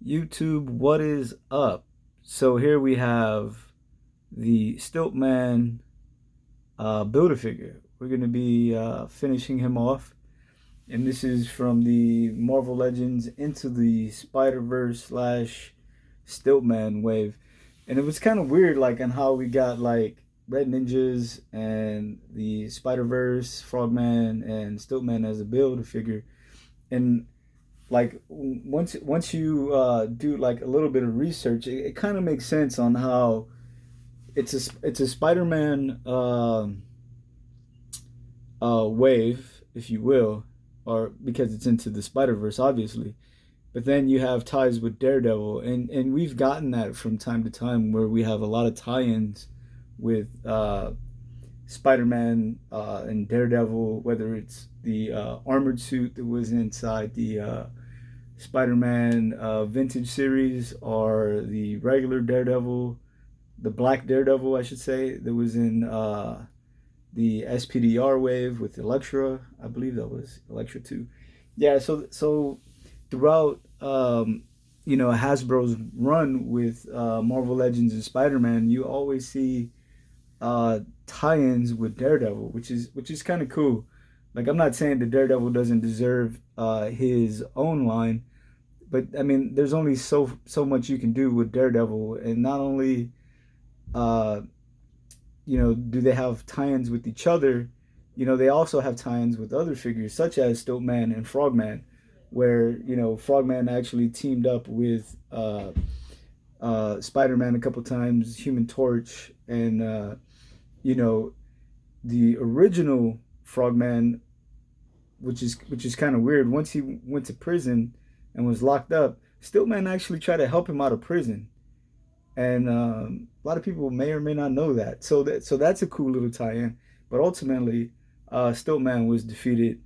YouTube, what is up? So here we have the Stilt-man Build-A-Figure. We're going to be finishing him off. And this is from the Marvel Legends Into the Spider-Verse slash Stilt-man wave. And it was kind of weird, like, on how we got, like, Red Ninjas and the Spider-Verse, Frogman, and Stilt-man as a Build-A-Figure. And like once you do like a little bit of research, it kind of makes sense on how it's a Spider-Man wave, if you will, or because it's into the Spider-Verse, obviously. But then you have ties with Daredevil, and we've gotten that from time to time where we have a lot of tie-ins with Spider-Man and Daredevil, whether it's the armored suit that was inside the Spider-Man vintage series or the regular Daredevil, the Black Daredevil, I should say, that was in the SPDR wave with Elektra. I believe that was Elektra too. Yeah, so throughout Hasbro's run with Marvel Legends and Spider-Man, you always see tie-ins with Daredevil, which is kind of cool. Like, I'm not saying that Daredevil doesn't deserve his own line, but I mean, there's only so much you can do with Daredevil, and not only uh, do they have tie-ins with each other, they also have tie-ins with other figures such as Stilt-man and Frogman, where Frogman actually teamed up with Spider-Man a couple times, Human Torch, and you know the original Frogman, which is kind of weird. Once he went to prison and was locked up, Stilt-man actually tried to help him out of prison, and a lot of people may or may not know that. So that's a cool little tie-in. But ultimately, Stilt-man was defeated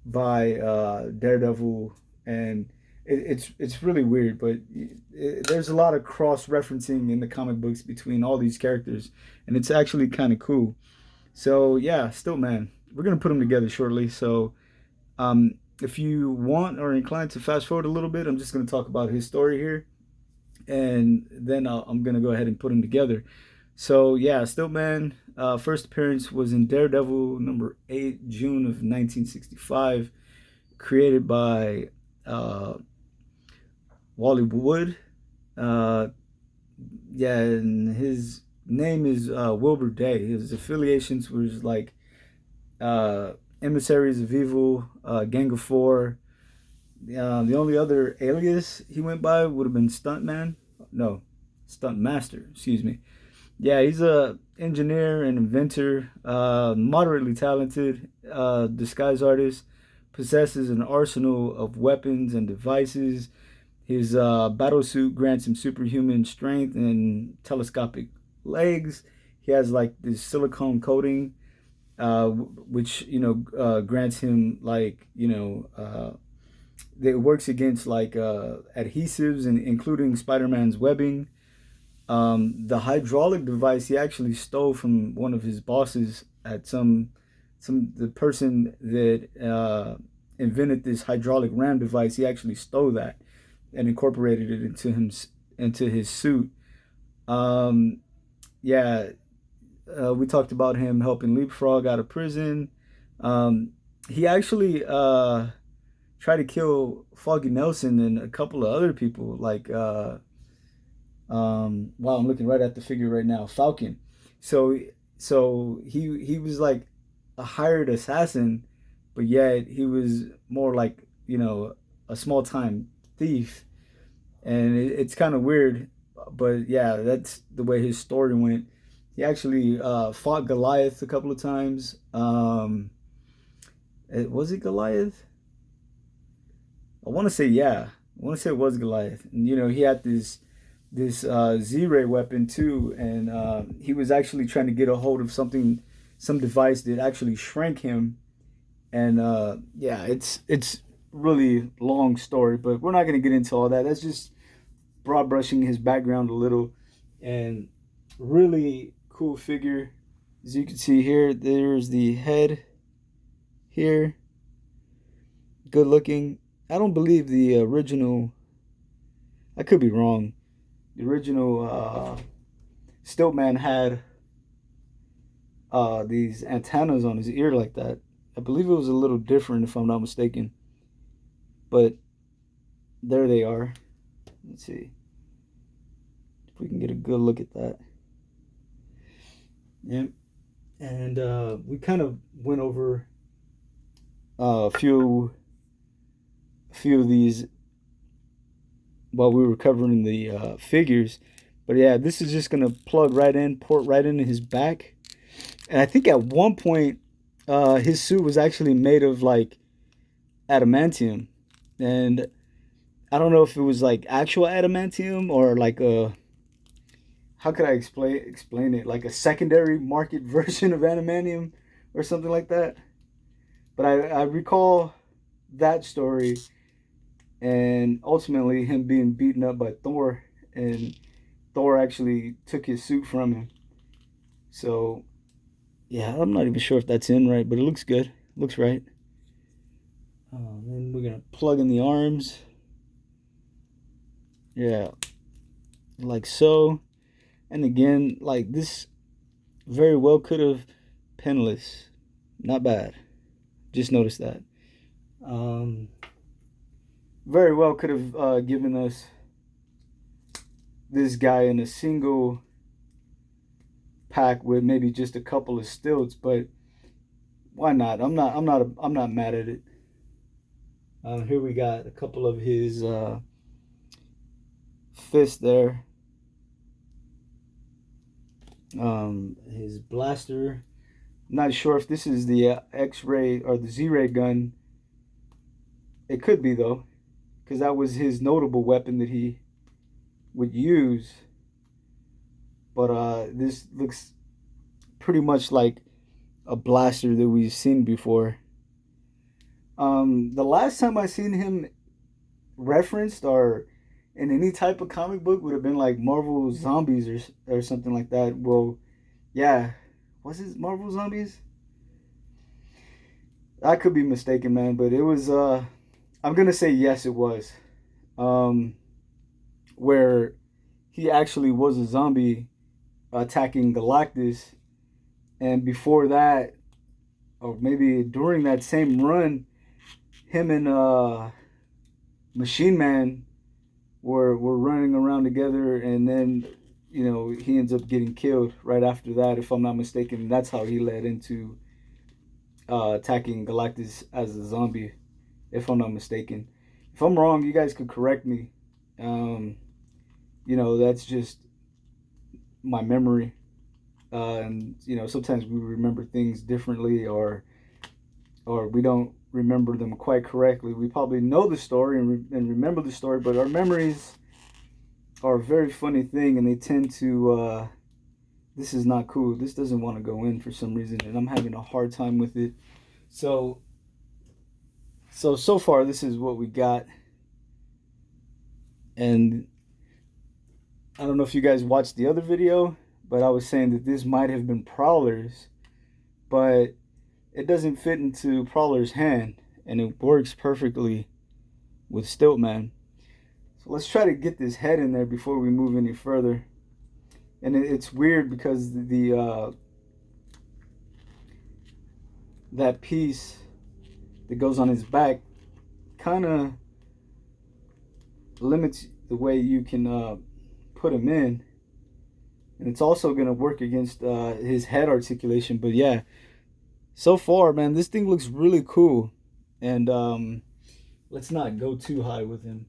by Daredevil, and it's really weird. But there's a lot of cross referencing in the comic books between all these characters, and it's actually kind of cool. So yeah, Stilt-man. We're gonna put them together shortly. So if you want or inclined to fast forward a little bit, I'm just gonna talk about his story here, and then I'm gonna go ahead and put them together. So yeah, Stilt-man first appearance was in Daredevil #8, June of 1965, created by uh, Wally Wood. Uh, yeah, and his name is Wilbur Day. His affiliations was like Emissaries of Evil, Gang of Four. The only other alias he went by would have been Stuntman. No, Stunt Master. Excuse me. Yeah, he's a engineer and inventor, moderately talented, disguise artist, possesses an arsenal of weapons and devices. His battle suit grants him superhuman strength and telescopic legs. He has like this silicone coating, which grants him like it works against like adhesives and including Spider-Man's webbing. The hydraulic device he actually stole from one of his bosses at the person that invented this hydraulic ram device. He actually stole that and incorporated it into his suit. Um, yeah, we talked about him helping Leapfrog out of prison. Um, he actually tried to kill Foggy Nelson and a couple of other people, like wow, I'm looking right at the figure right now, Falcon. So he was like a hired assassin, but yet he was more like a small time thief, and it's kind of weird. But yeah, that's the way his story went. He actually fought Goliath a couple of times. Was it Goliath? I want to say yeah. I want to say it was Goliath. And he had this Z-ray weapon too, and he was actually trying to get a hold of some device that actually shrank him. And yeah, it's really long story, but we're not going to get into all that. That's just broad brushing his background a little, and really cool figure. As you can see here, there's the head here, good looking. I don't believe the original I could be wrong. The original Stilt-man had these antennas on his ear like that. I believe it was a little different, if I'm not mistaken. But there they are. Let's see if we can get a good look at that. Yep. And we kind of went over a few of these while we were covering the figures. But yeah, this is just gonna plug right in, port right into his back. And I think at one point, his suit was actually made of like adamantium, and I don't know if it was like actual adamantium or like a, how could I explain it, like a secondary market version of adamantium or something like that. But I recall that story, and ultimately him being beaten up by Thor, and Thor actually took his suit from him. So yeah, I'm not even sure if that's in right, but it looks good. Looks right. Then we're gonna plug in the arms. Yeah, like so. And again, like this very well could have pinless. Not bad. Just noticed that. Um, very well could have given us this guy in a single pack with maybe just a couple of stilts, but why not? I'm not mad at it. Here we got a couple of his fists there. His blaster. I'm not sure if this is the X-ray or the Z-ray gun. It could be though, because that was his notable weapon that he would use. But this looks pretty much like a blaster that we've seen before. The last time I seen him referenced or in any type of comic book would have been like Marvel Zombies or something like that. Well, yeah, was it Marvel Zombies? I could be mistaken, man, but it was. I'm gonna say yes, it was. Um, where he actually was a zombie attacking Galactus, and before that, or maybe during that same run, him and Machine Man were running around together, and then he ends up getting killed right after that, if I'm not mistaken. That's how he led into attacking Galactus as a zombie, if I'm not mistaken. If I'm wrong, you guys could correct me. Um, that's just my memory, and sometimes we remember things differently, or we don't remember them quite correctly. We probably know the story and remember the story, but our memories are a very funny thing, and they tend to. This is not cool. This doesn't want to go in for some reason, and I'm having a hard time with it. So, so far, this is what we got, and I don't know if you guys watched the other video, but I was saying that this might have been Prowler's, but it doesn't fit into Prowler's hand, and it works perfectly with Stilt-man. So let's try to get this head in there before we move any further. And it's weird because the that piece that goes on his back kind of limits the way you can put him in, and it's also going to work against his head articulation. But yeah, so far, man, this thing looks really cool, and let's not go too high with him.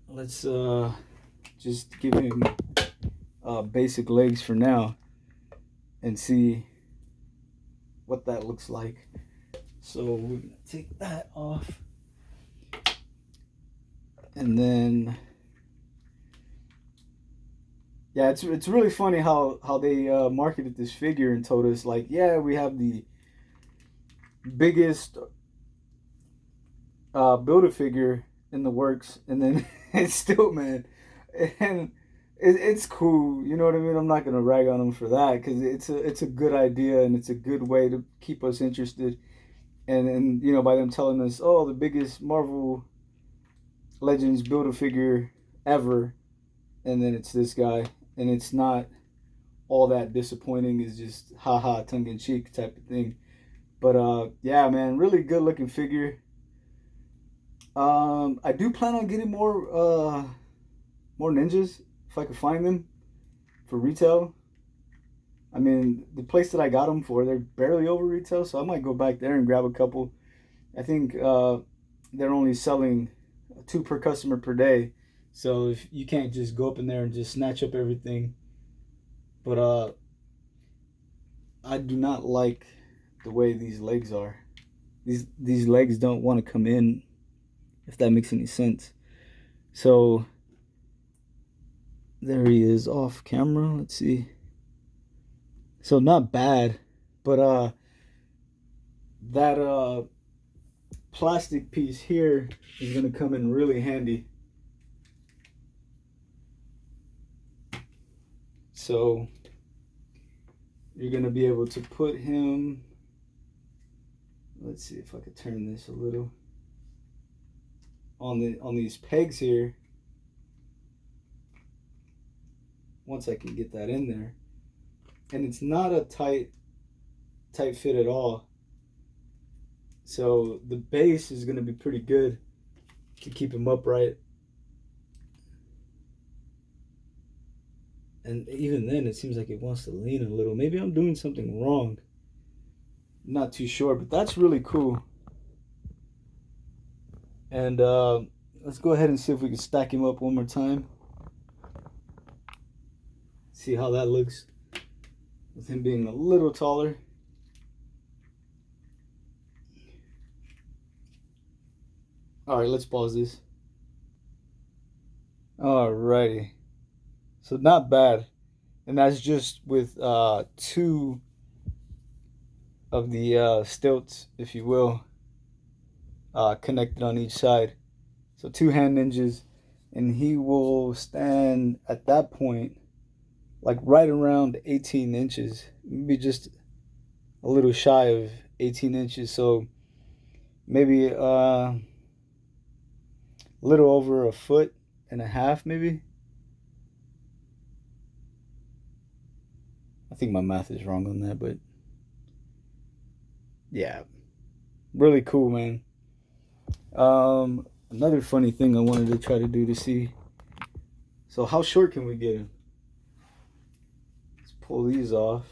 Let's just give him basic legs for now and see what that looks like. So we're gonna take that off, and then yeah, it's really funny how they marketed this figure and told us like, yeah, we have the biggest Build-A-Figure in the works, and then it's still, man, and it's cool. You know what I mean? I'm not gonna rag on them for that because it's a good idea, and it's a good way to keep us interested. And by them telling us, oh, the biggest Marvel Legends Build-A-Figure ever, and then it's this guy, and it's not all that disappointing. It's just haha, tongue-in-cheek type of thing. But yeah, man, really good looking figure. I do plan on getting more ninjas if I could find them for retail. I mean, the place that I got them for, they're barely over retail, so I might go back there and grab a couple. I think they're only selling two per customer per day, so if you can't just go up in there and just snatch up everything. But I do not like the way these legs are. These legs don't want to come in, if that makes any sense. So there he is off camera. Let's see. So not bad, but that plastic piece here is gonna come in really handy. So you're gonna be able to put him. Let's see if I could turn this a little on these pegs here. Once I can get that in there, and it's not a tight fit at all. So the base is gonna be pretty good to keep him upright. And even then, it seems like it wants to lean a little. Maybe I'm doing something wrong. Not too sure, but that's really cool. And let's go ahead and see if we can stack him up one more time. See how that looks with him being a little taller. All right, let's pause this. Alrighty. So not bad. And that's just with two of the stilts, if you will, connected on each side. So two hand ninjas, and he will stand at that point like right around 18 inches, maybe just a little shy of 18 inches. So maybe a little over a foot and a half, maybe. I think my math is wrong on that, but yeah, really cool, man. Another funny thing I wanted to try to do to see. So how short can we get him? Let's pull these off.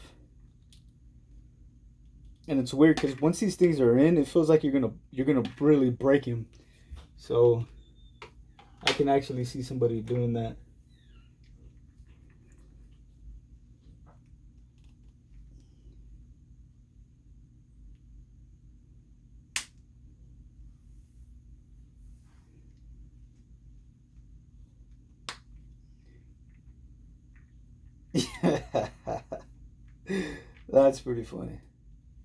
And it's weird because once these things are in, it feels like you're gonna really break him. So I can actually see somebody doing that. That's pretty funny.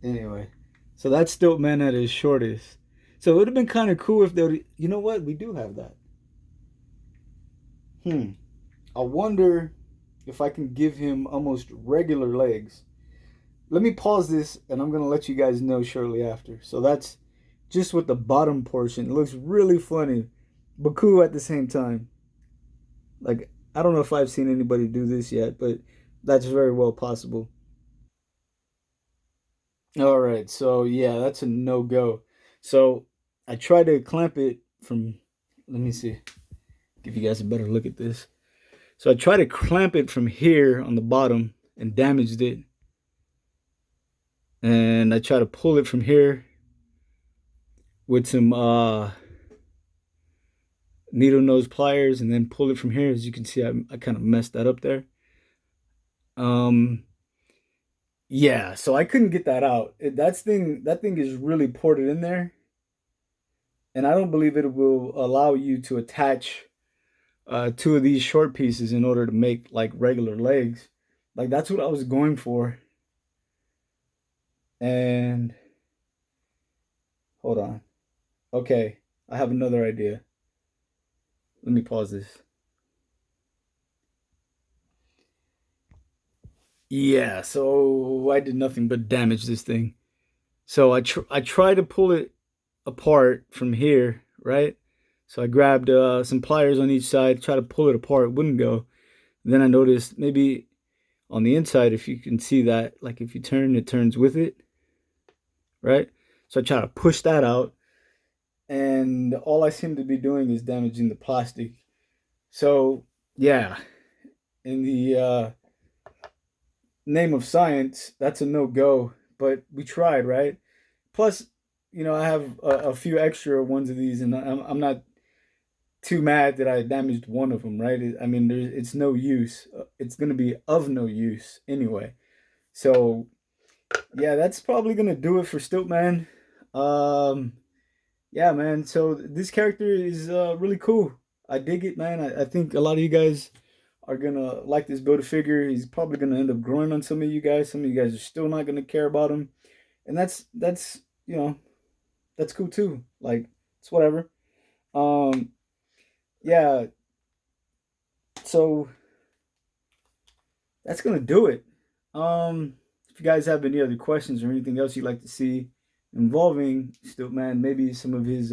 Anyway, so that's Stilt-man at his shortest. So it would have been kind of cool if they would. You know what? We do have that. I wonder if I can give him almost regular legs. Let me pause this, and I'm gonna let you guys know shortly after. So that's just with the bottom portion. It looks really funny, but cool at the same time. Like, I don't know if I've seen anybody do this yet, but that's very well possible. All right, so yeah, that's a no go. So I tried to clamp it from. Let me see. Give you guys a better look at this. So I tried to clamp it from here on the bottom and damaged it. And I tried to pull it from here with some needle nose pliers and then pull it from here. As you can see, I kind of messed that up there. Um, yeah, so I couldn't get that out. That thing is really ported in there, and I don't believe it will allow you to attach two of these short pieces in order to make like regular legs. Like that's what I was going for. And hold on. Okay, I have another idea. Let me pause this. Yeah, so I did nothing but damage this thing. So I try to pull it apart from here, right? So I grabbed some pliers on each side, tried to pull it apart, it wouldn't go. And then I noticed maybe on the inside, if you can see that, like if you turn, it turns with it, right? So I try to push that out, and all I seem to be doing is damaging the plastic. So yeah, in the name of science, that's a no go. But we tried, right? Plus, I have a few extra ones of these, and I'm not too mad that I damaged one of them, right? I mean, it's no use. It's gonna be of no use anyway. So yeah, that's probably gonna do it for Stilt-man. Um, yeah, man. So this character is really cool. I dig it, man. I think a lot of you guys are gonna like this build a figure. He's probably gonna end up growing on some of you guys. Some of you guys are still not gonna care about him, and that's that's cool too. Like it's whatever. Um, yeah. So that's gonna do it. If you guys have any other questions or anything else you'd like to see involving Stilt-man, maybe some of his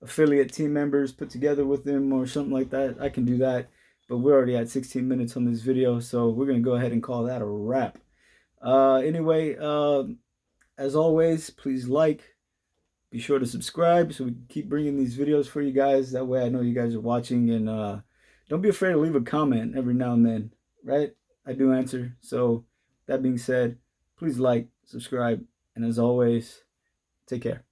affiliate team members put together with him or something like that, I can do that. But we're already at 16 minutes on this video, so we're gonna go ahead and call that a wrap. Anyway, as always, please be sure to subscribe so we can keep bringing these videos for you guys. That way I know you guys are watching, and don't be afraid to leave a comment every now and then, right? I do answer. So that being said, please subscribe, and as always, take care.